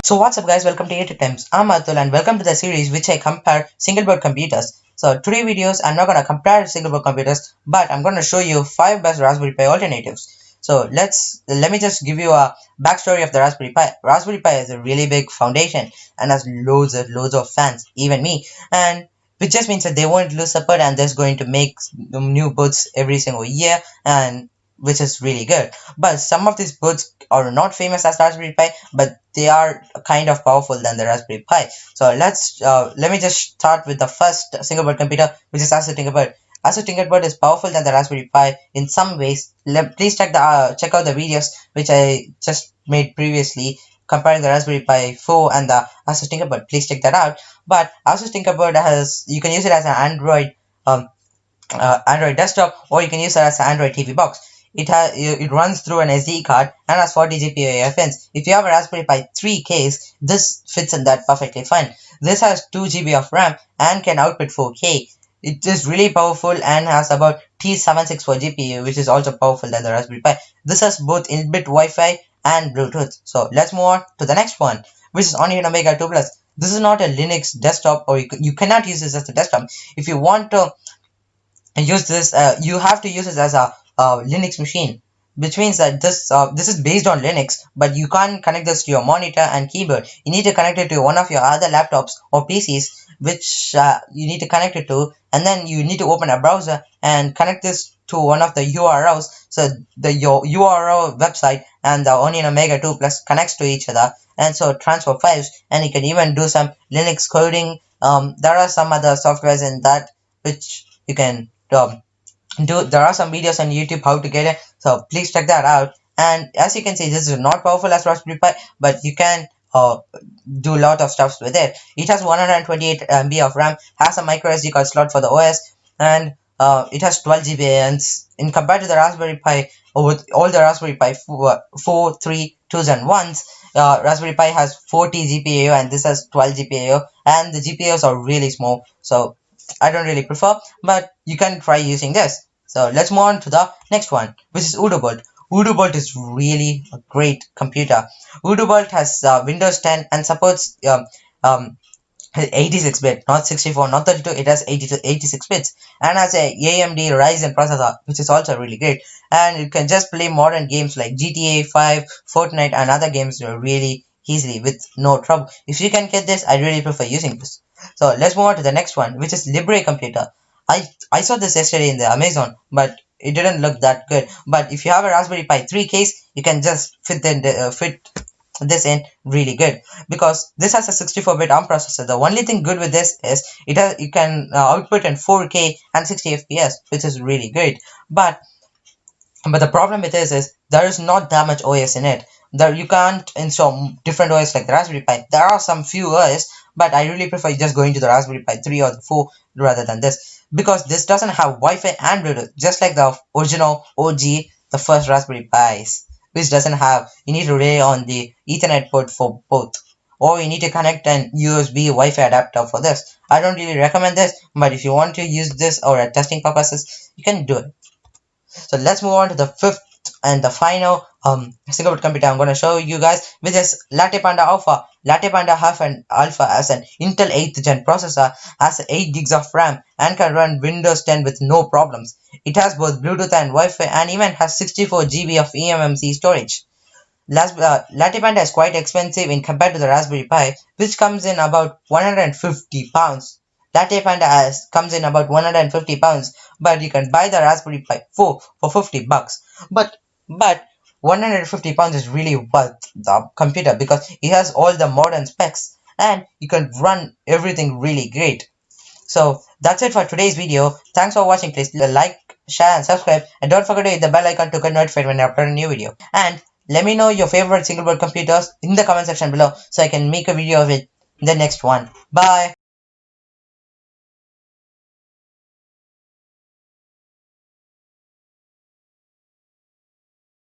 So what's up guys, welcome to ATECHTIMEZ. I'm Atul and welcome to the series which I compare single board computers. So today videos I'm not gonna compare single board computers, but I'm gonna show you 5 best Raspberry Pi alternatives. So let me just give you a backstory of the Raspberry Pi. Raspberry Pi is a really big foundation and has loads of fans, even me, and which just means that they won't lose support and they're going to make new boards every single year, and which is really good. But some of these boards are not famous as Raspberry Pi, but they are kind of powerful than the Raspberry Pi. So let me just start with the first single board computer, which is ASUS Tinkerbird. ASUS Tinkerbird is powerful than the Raspberry Pi in some ways. Please check out the videos which I just made previously comparing the Raspberry Pi 4 and the ASUS Tinkerbird. Please check that out. But ASUS Tinkerbird you can use it as an Android desktop, or you can use it as an Android TV box. It runs through an SD card and has 40 GPU fans. If you have a Raspberry Pi 3 case, this fits in that perfectly fine. This has 2 GB of RAM and can output 4K. It is really powerful and has about T764 GPU, which is also powerful than the Raspberry Pi. This has both in-bit Wi-Fi and Bluetooth. So let's move on to the next one, which is Onion Omega 2 Plus. This is not a Linux desktop, or you cannot use this as a desktop. If you want to use this, you have to use it as a Linux machine, which means that this is based on Linux, but you can't connect this to your monitor and keyboard. You need to connect it to one of your other laptops or PCs, which you need to connect it to, and then you need to open a browser and connect this to one of the URLs. So your URL website and the Onion Omega 2 Plus connects to each other, and so transfer files, and you can even do some Linux coding. There are some other softwares in that which you can there are some videos on YouTube how to get it, so please check that out. And as you can see, this is not powerful as Raspberry Pi, but you can do a lot of stuff with it. It has 128 MB of RAM, has a micro SD card slot for the OS, and it has 12 GB. And in compared to the Raspberry Pi, with all the Raspberry Pi 4, 3, 2s and 1s, Raspberry Pi has 40 GPU and this has 12 GPU, and the GPUs are really small, so I don't really prefer, but you can try using this. So let's move on to the next one, which is UdoBolt. UdoBolt is really a great computer. UdoBolt has Windows 10 and supports 86-bit, not 64, not 32. It has 86 bits and has a AMD Ryzen processor, which is also really great. And you can just play modern games like GTA 5, Fortnite, and other games really easily with no trouble. If you can get this, I really prefer using this. So let's move on to the next one, which is Libre computer. I saw this yesterday in the Amazon, but it didn't look that good. But if you have a Raspberry Pi 3 case, you can just fit this in really good, because this has a 64-bit ARM processor. The only thing good with this is you can output in 4K and 60 FPS, which is really great. But the problem with this is there is not that much OS in it. There you can't install different OS like the Raspberry Pi. There are some few OS, but I really prefer just going to the Raspberry Pi 3 or the 4 rather than this, because this doesn't have Wi-Fi and Bluetooth, just like the original OG, the first Raspberry Pis, which doesn't have. You need to rely on the Ethernet port for both, or you need to connect an USB Wi-Fi adapter for this. I don't really recommend this, but if you want to use this or at testing purposes, you can do it. So let's move on to the fifth and the final single board computer I'm going to show you guys, which is Latte Panda Alpha. Latte Panda Alpha has an Intel 8th gen processor, has 8 gigs of RAM, and can run Windows 10 with no problems. It has both Bluetooth and Wi-Fi, and even has 64 GB of eMMC storage. Latte Panda is quite expensive in compared to the Raspberry Pi, which comes in about 150 pounds. Latte Panda comes in about 150 pounds, but you can buy the Raspberry Pi 4 for 50 bucks. But 150 pounds is really worth the computer, because it has all the modern specs and you can run everything really great. So that's it for today's video. Thanks for watching. Please like, share and subscribe, and don't forget to hit the bell icon to get notified when I upload a new video. And let me know your favorite single board computers in the comment section below, so I can make a video of it in the next one. Bye.